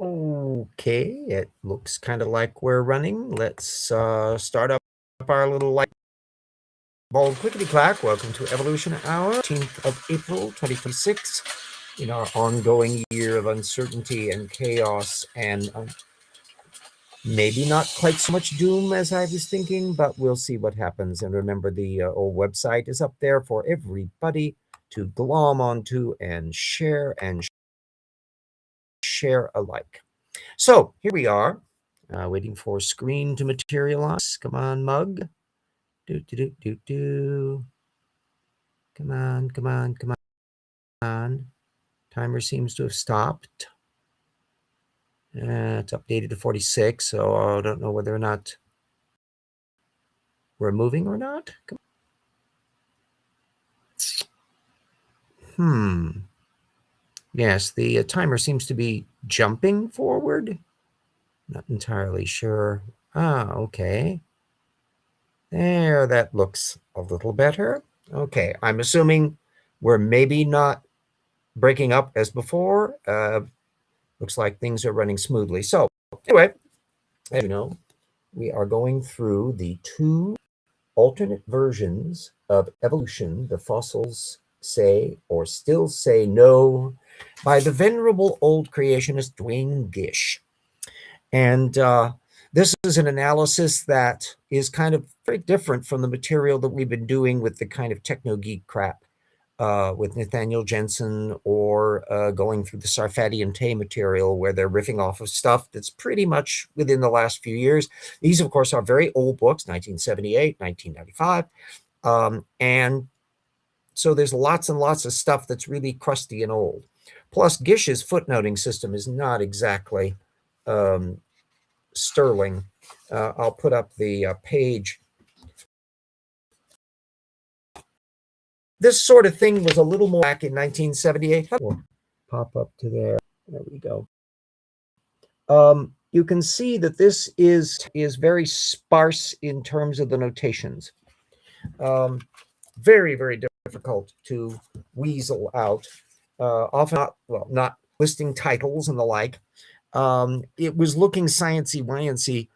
Okay, it looks kind of like we're running. Let's start up our little light bulb clickety-clack. Welcome to Evolution Hour, 18th of April, 2026, in our ongoing year of uncertainty and chaos and maybe not quite so much doom as I was thinking, but we'll see what happens. And remember, the old website is up there for everybody to glom onto and share alike. So here we are, waiting for screen to materialize. Come on, mug. Do. Come on. Timer seems to have stopped. It's updated to 46, so I don't know whether or not we're moving or not. Yes, the timer seems to be jumping forward. Not entirely sure. Okay. There, that looks a little better. Okay, I'm assuming we're maybe not breaking up as before. Looks like things are running smoothly. So anyway, as you know, we are going through the two alternate versions of evolution, the fossils say or still say no, by the venerable old creationist Dwayne Gish. And this is an analysis that is kind of very different from the material that we've been doing with the kind of techno-geek crap with Nathaniel Jensen or going through the Sarfati and Tay material where they're riffing off of stuff that's pretty much within the last few years. These, of course, are very old books, 1978, 1995. And so there's lots and lots of stuff that's really crusty and old. Plus, Gish's footnoting system is not exactly sterling. I'll put up the page. This sort of thing was a little more back in 1978. We'll pop up to there. There we go. You can see that this is very sparse in terms of the notations. Very, very difficult to weasel out. Often not listing titles and the like. It was looking sciencey-wiancy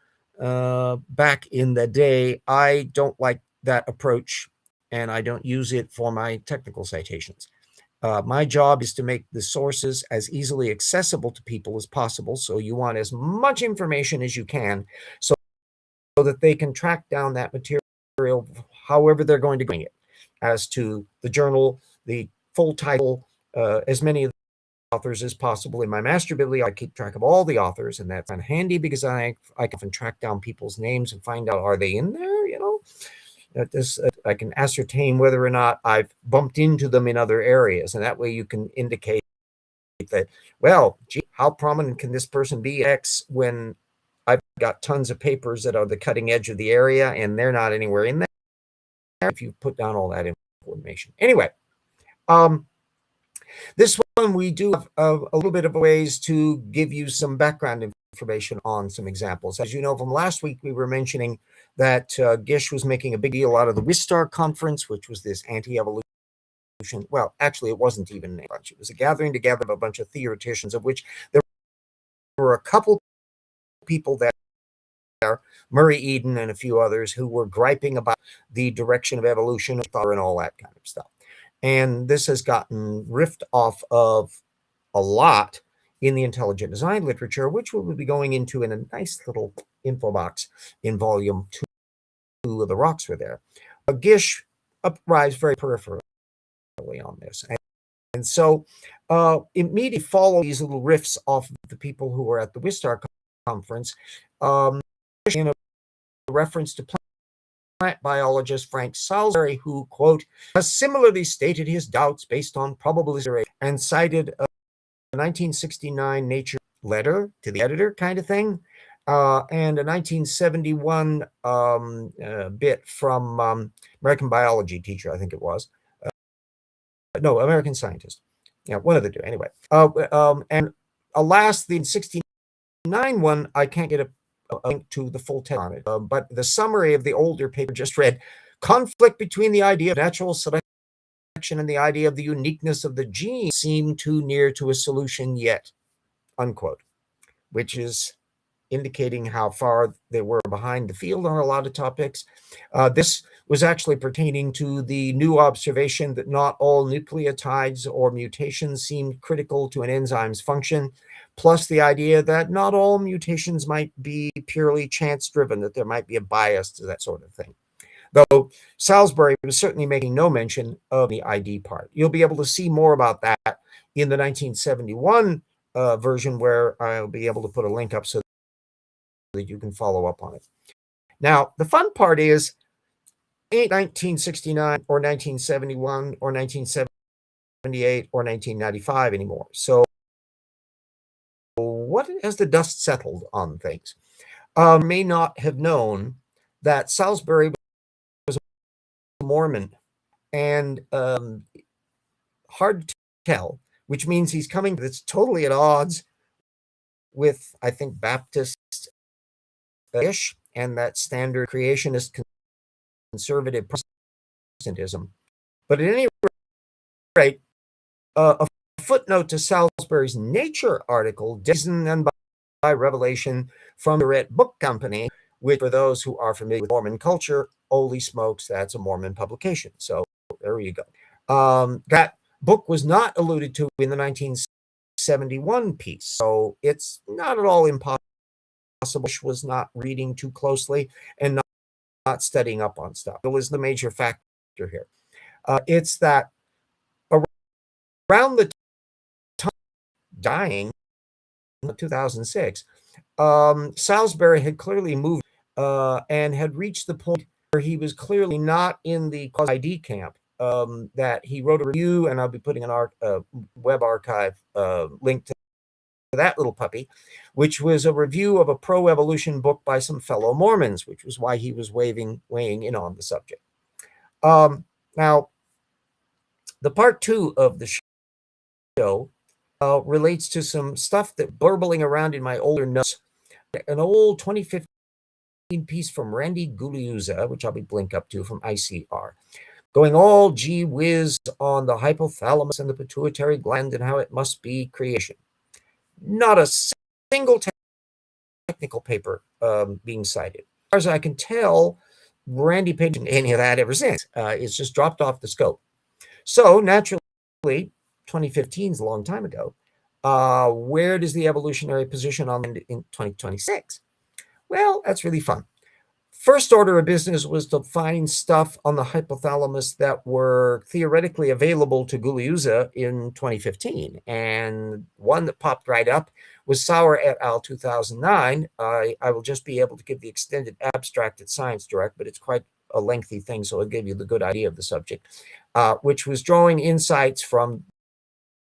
back in the day. I don't like that approach, and I don't use it for my technical citations. My job is to make the sources as easily accessible to people as possible. So you want as much information as you can so that they can track down that material however they're going to bring it. As to the journal, the full title, as many of the authors as possible. In my master bibliography, I keep track of all the authors, and that's handy because I can often track down people's names and find out, are they in there, you know? I can ascertain whether or not I've bumped into them in other areas, and that way you can indicate that, well, gee, how prominent can this person be X when I've got tons of papers that are the cutting edge of the area and they're not anywhere in there if you put down all that information. Anyway, this one we do have a little bit of ways to give you some background information on some examples. As you know from last week, we were mentioning that Gish was making a big deal out of the Wistar conference, which was this anti-evolution. Well, actually, it wasn't even a bunch. It was a gathering together of a bunch of theoreticians, of which there were a couple people there, Murray Eden and a few others, who were griping about the direction of evolution and all that kind of stuff. And this has gotten riffed off of a lot in the intelligent design literature, which we'll be going into in a nice little info box in volume 2 of the rocks were there. Gish arrives very peripherally on this. And so immediately follow these little riffs off of the people who were at the Wistar conference in a reference to plant biologist Frank Salisbury, who, quote, has similarly stated his doubts based on probability and cited a 1969 Nature letter to the editor kind of thing, and a 1971 bit from American biology teacher, I think it was. No, American scientist. Yeah, one of the two. Anyway, and alas, the 69 one, I can't get a link to the full text on it, but the summary of the older paper just read, conflict between the idea of natural selection and the idea of the uniqueness of the gene seem too near to a solution yet, unquote. which is indicating how far they were behind the field on a lot of topics. This was actually pertaining to the new observation that not all nucleotides or mutations seemed critical to an enzyme's function, plus the idea that not all mutations might be purely chance-driven, that there might be a bias to that sort of thing. Though Salisbury was certainly making no mention of the ID part. You'll be able to see more about that in the 1971 version, where I'll be able to put a link up so that you can follow up on it. Now, the fun part is, ain't 1969 or 1971 or 1978 or 1995 anymore. So what has the dust settled on things? May not have known that Salisbury was a Mormon, and hard to tell, which means he's coming that's totally at odds with, I think, Baptist Gish and that standard creationist conservative Protestantism. But at any rate, a footnote to Salisbury's Nature article, Reason and by Revelation from the Red Book Company, which, for those who are familiar with Mormon culture, holy smokes, that's a Mormon publication. So there you go. That book was not alluded to in the 1971 piece, so it's not at all impossible. Gish was not reading too closely and not studying up on stuff. It was the major factor here. It's that around the time dying in 2006, Salisbury had clearly moved and had reached the point where he was clearly not in the quasi-ID camp. That he wrote a review, and I'll be putting a web archive link to that little puppy, which was a review of a pro-evolution book by some fellow Mormons, which was why he was weighing in on the subject. Now, the part 2 of the show relates to some stuff that burbling around in my older notes. An old 2015 piece from Randy Guliuzza, which I'll be link up to from ICR, going all gee whiz on the hypothalamus and the pituitary gland and how it must be creation. Not a single technical paper being cited. As far as I can tell, Randy paid any of that ever since. It's just dropped off the scope. So naturally, 2015 is a long time ago. Where does the evolutionary position on in 2026? Well, that's really fun. First order of business was to find stuff on the hypothalamus that were theoretically available to Guliuzza in 2015. And one that popped right up was Sauer et al. 2009. I will just be able to give the extended abstract at Science Direct, but it's quite a lengthy thing, so I'll give you the good idea of the subject, which was drawing insights from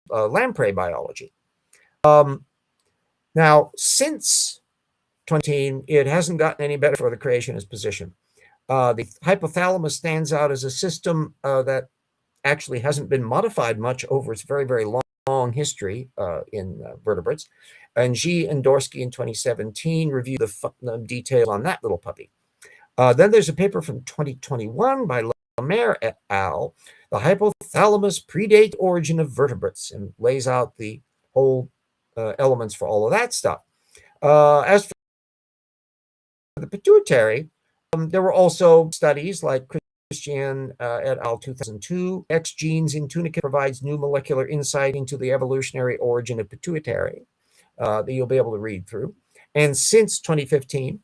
lamprey biology. Now, since 20, it hasn't gotten any better for the creationist position. The hypothalamus stands out as a system that actually hasn't been modified much over its very, very long history in vertebrates. And Gish and Dorsky in 2017 reviewed the details on that little puppy. Then there's a paper from 2021 by Lemaire et al. The hypothalamus predate origin of vertebrates, and lays out the whole elements for all of that stuff. As for the pituitary, there were also studies like Christian et al. 2002. X genes in tunica provides new molecular insight into the evolutionary origin of pituitary that you'll be able to read through. And since 2015,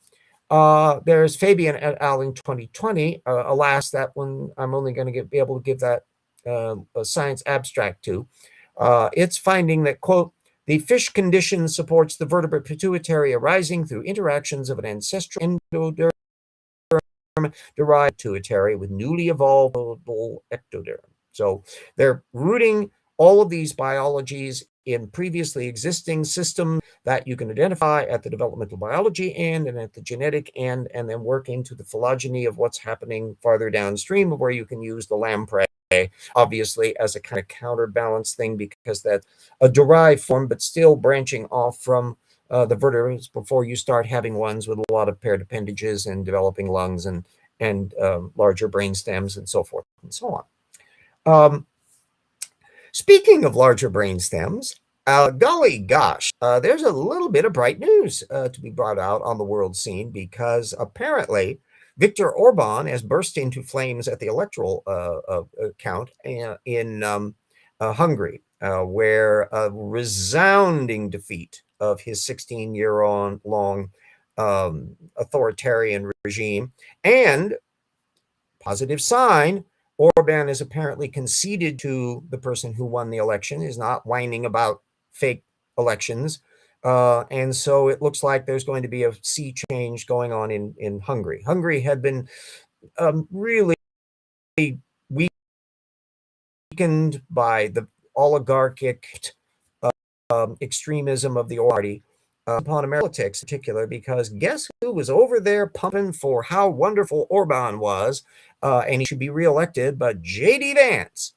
there's Fabian et al. In 2020. Alas, that one I'm only going to be able to give that a science abstract to. It's finding that, quote, the fish condition supports the vertebrate pituitary arising through interactions of an ancestral endoderm derived pituitary with newly evolved ectoderm. So they're rooting all of these biologies in previously existing systems that you can identify at the developmental biology end and at the genetic end, and then work into the phylogeny of what's happening farther downstream, of where you can use the lamprey, obviously, as a kind of counterbalance thing, because that's a derived form, but still branching off from the vertebrates before you start having ones with a lot of paired appendages and developing lungs and larger brain stems and so forth and so on. Speaking of larger brain stems, Golly gosh, there's a little bit of bright news to be brought out on the world scene because apparently Viktor Orban has burst into flames at the electoral count in Hungary, where a resounding defeat of his 16-year-long authoritarian regime and positive sign. Orban is apparently conceded to the person who won the election, is not whining about fake elections. And so it looks like there's going to be a sea change going on in Hungary. Hungary had been really weakened by the oligarchic extremism of the party upon politics in particular, because guess who was over there pumping for how wonderful Orban was, and he should be reelected, but J.D. Vance,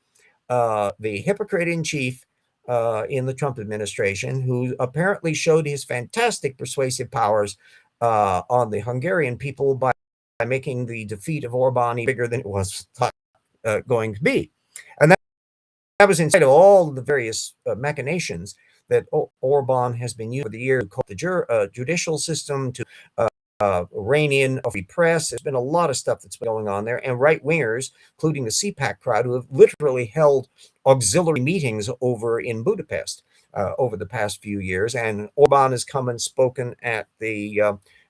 the hypocrite in chief in the Trump administration, who apparently showed his fantastic persuasive powers on the Hungarian people by making the defeat of Orban bigger than it was thought going to be. And that was in spite of all the various machinations that Orban has been using over the years to call the judicial system, to rein in a free press. There's been a lot of stuff that's been going on there, and right-wingers, including the CPAC crowd, who have literally held auxiliary meetings over in Budapest over the past few years. And Orban has come and spoken at the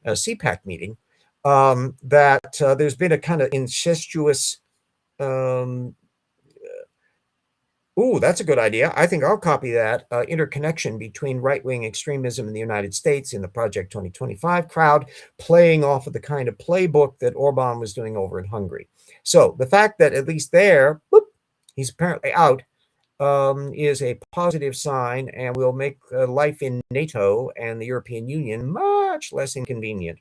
CPAC meeting that there's been a kind of incestuous that's a good idea. I think I'll copy that interconnection between right-wing extremism in the United States in the Project 2025 crowd, playing off of the kind of playbook that Orban was doing over in Hungary. So the fact that at least there, he's apparently out, is a positive sign and will make life in NATO and the European Union much less inconvenient.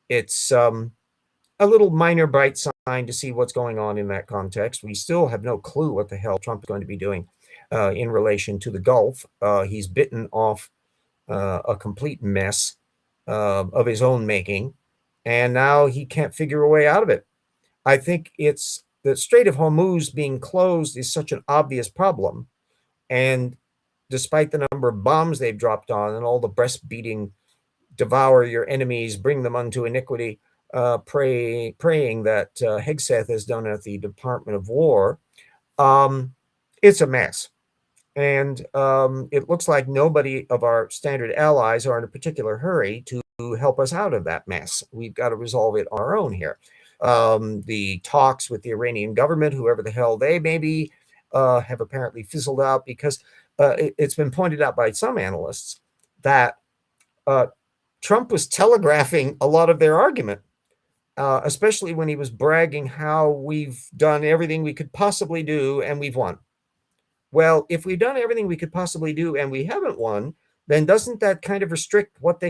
It's a little minor bright sign to see what's going on in that context. We still have no clue what the hell Trump is going to be doing in relation to the Gulf. He's bitten off a complete mess of his own making, and now he can't figure a way out of it. I think it's the Strait of Hormuz being closed is such an obvious problem, and despite the number of bombs they've dropped on and all the breast-beating, devour your enemies, bring them unto iniquity, praying that Hegseth has done at the Department of War, it's a mess. And it looks like nobody of our standard allies are in a particular hurry to help us out of that mess. We've got to resolve it on our own here. The talks with the Iranian government, whoever the hell they may be, have apparently fizzled out because it's been pointed out by some analysts that Trump was telegraphing a lot of their argument. Especially when he was bragging how we've done everything we could possibly do and we've won. Well, if we've done everything we could possibly do and we haven't won, then doesn't that kind of restrict what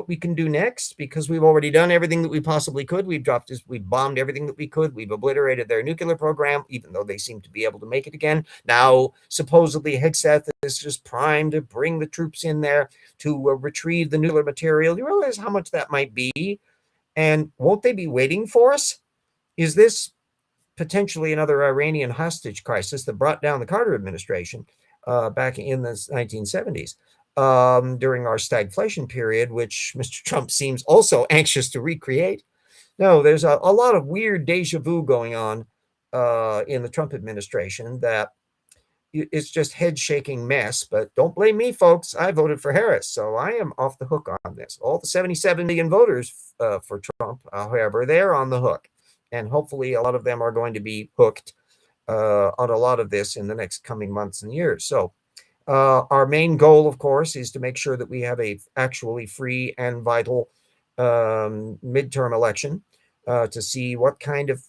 we can do next? Because we've already done everything that we possibly could. We've bombed everything that we could. We've obliterated their nuclear program, even though they seem to be able to make it again. Now, supposedly, Hegseth is just primed to bring the troops in there to retrieve the nuclear material. You realize how much that might be? And won't they be waiting for us? Is this potentially another Iranian hostage crisis that brought down the Carter administration back in the 1970s during our stagflation period, which Mr. Trump seems also anxious to recreate? No, there's a lot of weird deja vu going on in the Trump administration that it's just head-shaking mess. But don't blame me, folks. I voted for Harris, so I am off the hook on this. All the 77 million voters for Trump, however, they're on the hook. And hopefully a lot of them are going to be hooked on a lot of this in the next coming months and years. So our main goal, of course, is to make sure that we have a actually free and vital midterm election to see what kind of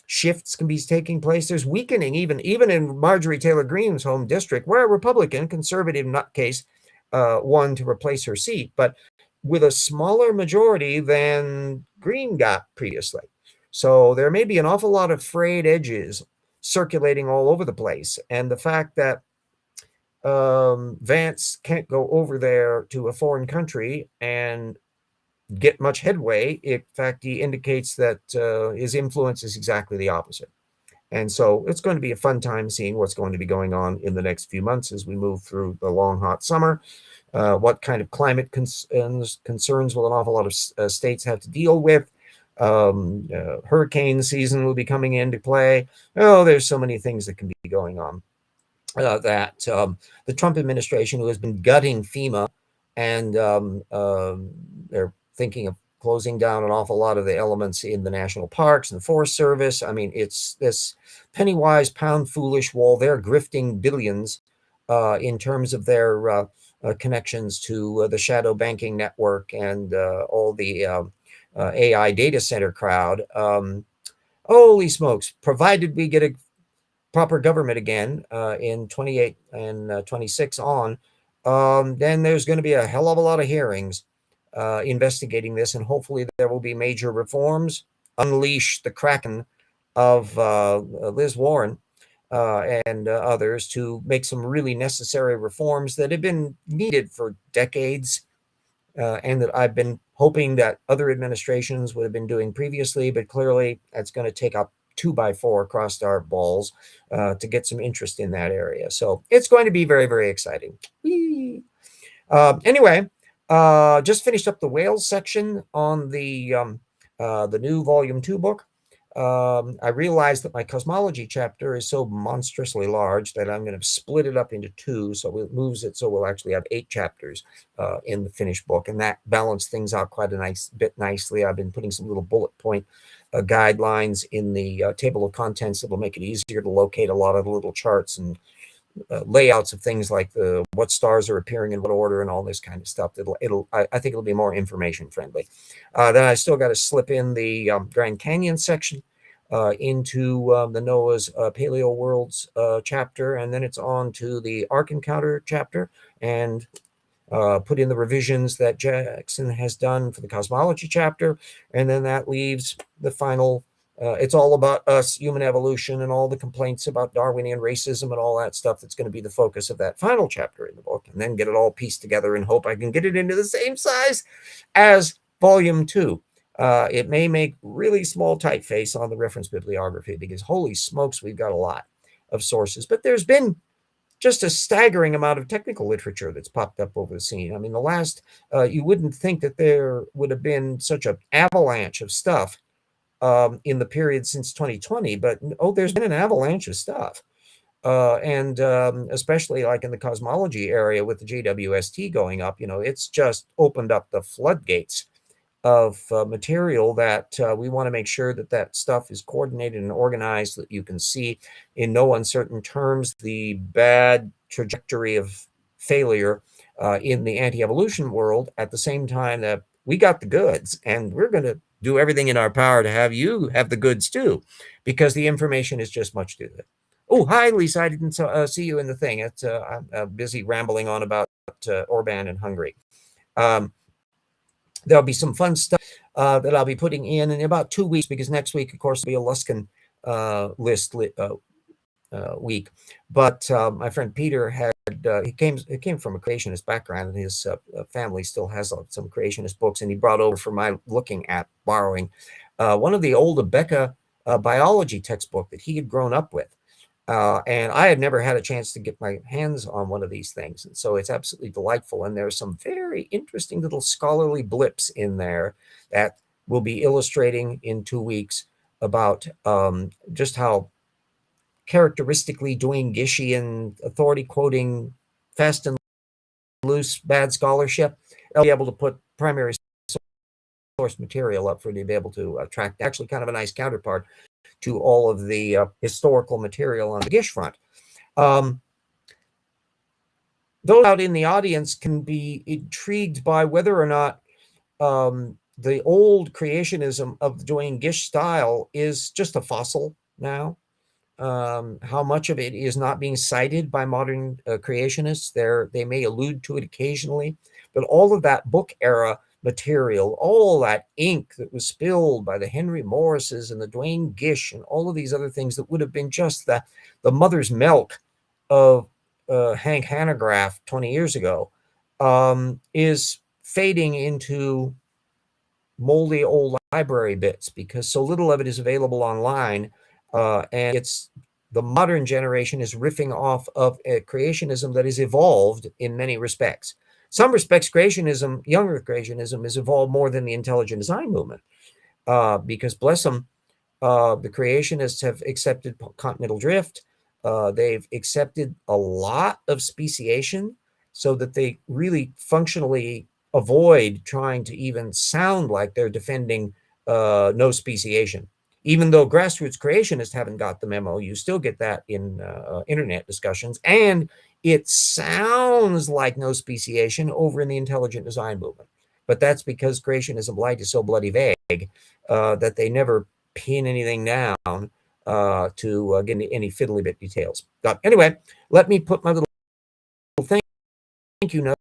shifts can be taking place. There's weakening even in Marjorie Taylor Greene's home district, where a Republican conservative nutcase won to replace her seat, but with a smaller majority than Greene got previously. So there may be an awful lot of frayed edges circulating all over the place. And the fact that Vance can't go over there to a foreign country and get much headway, in fact, he indicates that his influence is exactly the opposite. And so it's going to be a fun time seeing what's going to be going on in the next few months as we move through the long, hot summer. What kind of climate concerns will an awful lot of states have to deal with? Hurricane season will be coming into play. Oh, there's so many things that can be going on. That the Trump administration, who has been gutting FEMA, and they're thinking of closing down an awful lot of the elements in the national parks and the Forest Service. I mean, it's this penny wise, pound foolish while they're grifting billions in terms of their connections to the shadow banking network and all the AI data center crowd. Holy smokes, provided we get a proper government again in 28 and 26 on, then there's going to be a hell of a lot of hearings investigating this, and hopefully there will be major reforms, unleash the kraken of Liz Warren and others to make some really necessary reforms that have been needed for decades, and that I've been hoping that other administrations would have been doing previously, but clearly that's going to take a 2x4 across our balls to get some interest in that area. So it's going to be very, very exciting. Anyway, just finished up the whales section on the new Volume 2 book. I realized that my cosmology chapter is so monstrously large that I'm going to split it up into 2, so it moves it so we'll actually have 8 chapters in the finished book, and that balanced things out quite a nice bit nicely. I've been putting some little bullet point guidelines in the table of contents that will make it easier to locate a lot of the little charts and layouts of things like what stars are appearing in what order and all this kind of stuff. I think it'll be more information friendly. Then I still got to slip in the Grand Canyon section into the NOAA's Paleo Worlds chapter, and then it's on to the Ark Encounter chapter, and put in the revisions that Jackson has done for the cosmology chapter, and then that leaves the final. It's all about us, human evolution, and all the complaints about Darwinian racism and all that stuff that's going to be the focus of that final chapter in the book, and then get it all pieced together and hope I can get it into the same size as Volume 2. It may make really small typeface on the reference bibliography because holy smokes, we've got a lot of sources, but there's been just a staggering amount of technical literature that's popped up over the scene. I mean, you wouldn't think that there would have been such an avalanche of stuff in the period since 2020, but there's been an avalanche of stuff. And especially like in the cosmology area with the JWST going up, it's just opened up the floodgates of material that we want to make sure that stuff is coordinated and organized, so that you can see in no uncertain terms the bad trajectory of failure in the anti-evolution world, at the same time that we got the goods, and we're going to do everything in our power to have you have the goods too, because the information is just much too good. Oh, hi, Lisa. I didn't see you in the thing. I'm busy rambling on about Orban and Hungary. There'll be some fun stuff that I'll be putting in about 2 weeks, because next week, of course, will be a Luskin list week. But my friend Peter he came from a creationist background, and his family still has some creationist books, and he brought over for my looking at borrowing one of the old Abeka biology textbook that he had grown up with. And I had never had a chance to get my hands on one of these things. And so it's absolutely delightful. And there's some very interesting little scholarly blips in there that we'll be illustrating in 2 weeks about just how characteristically doing Gishian authority quoting, fast and loose, bad scholarship, I'll be able to put primary source material up for you to be able to track. Actually kind of a nice counterpart to all of the historical material on the Gish front. Those out in the audience can be intrigued by whether or not the old creationism of doing Gish style is just a fossil now. How much of it is not being cited by modern creationists. They may allude to it occasionally, but all of that book era material, all that ink that was spilled by the Henry Morrises and the Dwayne Gish and all of these other things that would have been just the mother's milk of Hank Hanegraaff 20 years ago, is fading into moldy old library bits because so little of it is available online. And it's the modern generation is riffing off of a creationism that is evolved in many respects. Some respects, creationism, younger creationism, has evolved more than the intelligent design movement, because bless them, the creationists have accepted continental drift. They've accepted a lot of speciation so that they really functionally avoid trying to even sound like they're defending no speciation. Even though grassroots creationists haven't got the memo, you still get that in internet discussions. And it sounds like no speciation over in the intelligent design movement. But that's because creationism light is so bloody vague that they never pin anything down to get any fiddly bit details. But anyway, let me put my little thank you note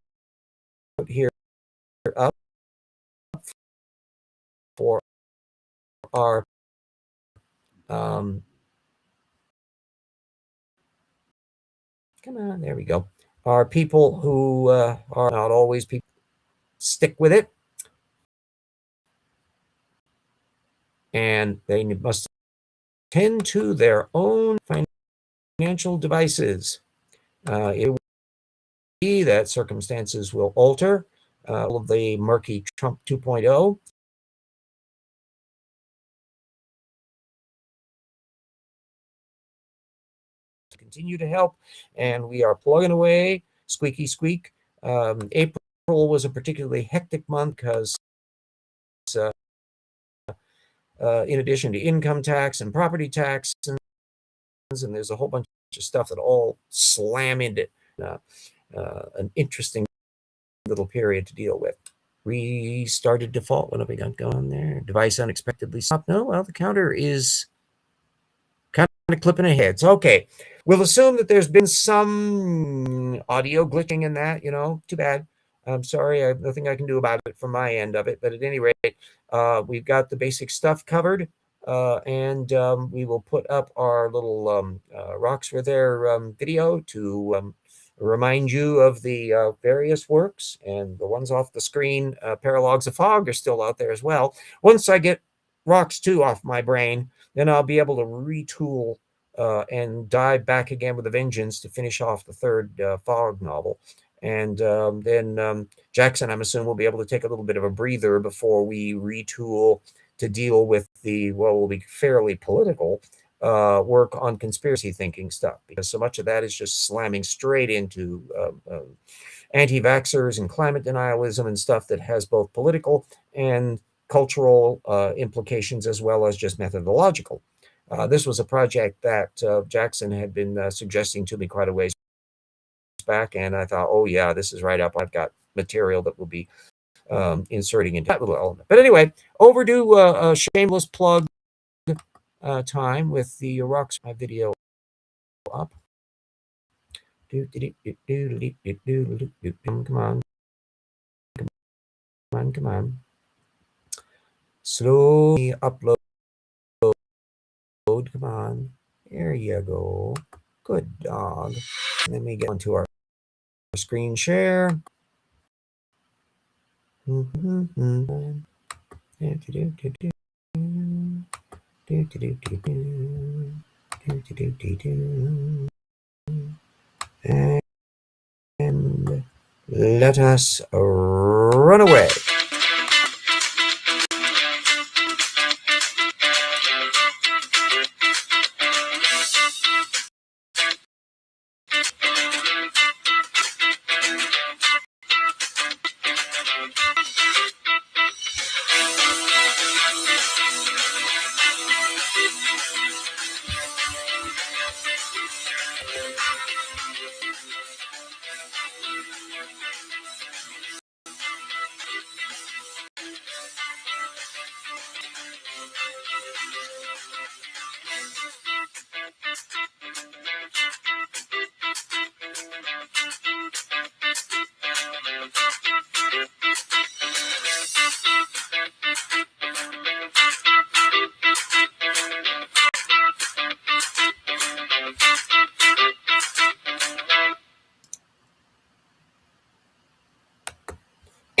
here up for our come on, there we go. Our people who are not always people stick with it, and they must tend to their own financial devices. It will be that circumstances will alter. All of the murky Trump 2.0 continue to help, and we are plugging away, squeaky squeak. April was a particularly hectic month because in addition to income tax and property tax, and there's a whole bunch of stuff that all slam into an interesting little period to deal with. Restarted default. What have we got going there? Device unexpectedly stopped. No, well, the counter is kind of clipping ahead. So, okay, we'll assume that there's been some audio glitching in that, too bad. I'm sorry, I have nothing I can do about it from my end of it. But at any rate, we've got the basic stuff covered. And we will put up our little Rocks Were There video to remind you of the various works. And the ones off the screen, Paralogs of Fog, are still out there as well. Once I get Rocks 2 off my brain, then I'll be able to retool and dive back again with a vengeance to finish off the third Fog novel. And then Jackson, I'm assuming, will be able to take a little bit of a breather before we retool to deal with the, what will be fairly political work on conspiracy thinking stuff, because so much of that is just slamming straight into anti-vaxxers and climate denialism and stuff that has both political and cultural implications as well as just methodological. This was a project that Jackson had been suggesting to me quite a ways back, and I thought, oh yeah, this is right up. I've got material that will be inserting into that little element. But anyway, overdue shameless plug time with the Rocks video up. Come on. Come on. Slowly upload. Come on. There you go. Good dog. Let me get onto our screen share. And let us run away.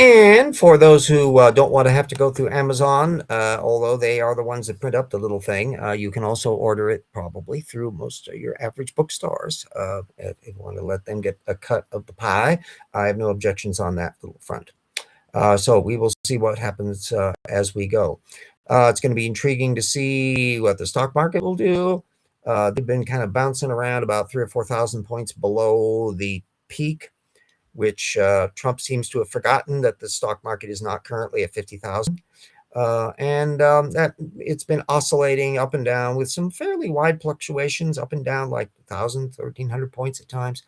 And for those who don't want to have to go through Amazon, although they are the ones that print up the little thing, you can also order it probably through most of your average bookstores. If you want to let them get a cut of the pie, I have no objections on that little front. So we will see what happens as we go. It's going to be intriguing to see what the stock market will do. They've been kind of bouncing around about 3,000 or 4,000 points below the peak, which Trump seems to have forgotten that the stock market is not currently at 50,000. And that it's been oscillating up and down with some fairly wide fluctuations up and down, like 1,000, 1,300 points at times.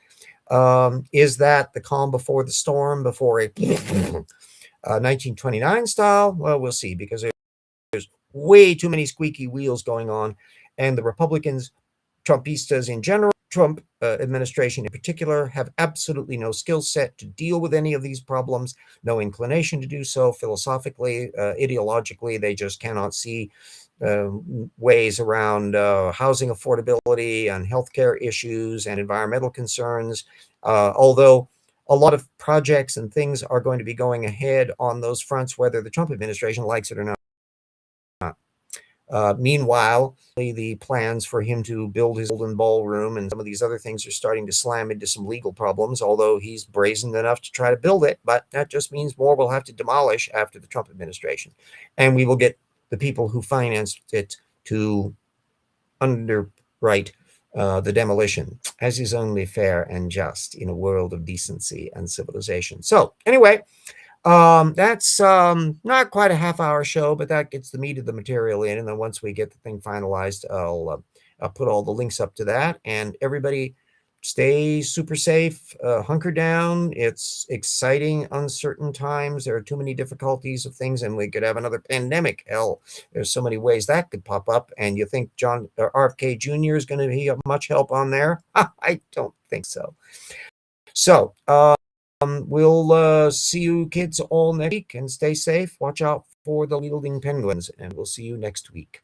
Is that the calm before the storm, before a 1929 style? Well, we'll see, because there's way too many squeaky wheels going on, and the Republicans, Trumpistas in general, Trump administration in particular, have absolutely no skill set to deal with any of these problems, no inclination to do so philosophically, ideologically. They just cannot see ways around housing affordability and healthcare issues and environmental concerns, although a lot of projects and things are going to be going ahead on those fronts, whether the Trump administration likes it or not. Meanwhile, the plans for him to build his golden ballroom and some of these other things are starting to slam into some legal problems, although he's brazen enough to try to build it. But that just means more will have to demolish after the Trump administration. And we will get the people who financed it to underwrite the demolition, as is only fair and just in a world of decency and civilization. So anyway, that's not quite a half-hour show, but that gets the meat of the material in. And then once we get the thing finalized, I'll put all the links up to that. And everybody stay super safe, hunker down. It's exciting, uncertain times. There are too many difficulties of things, and we could have another pandemic. Hell, there's so many ways that could pop up. And you think John RFK Jr. is going to be of much help on there? I don't think so. So, we'll see you kids all next week, and stay safe. Watch out for the wielding penguins, and we'll see you next week.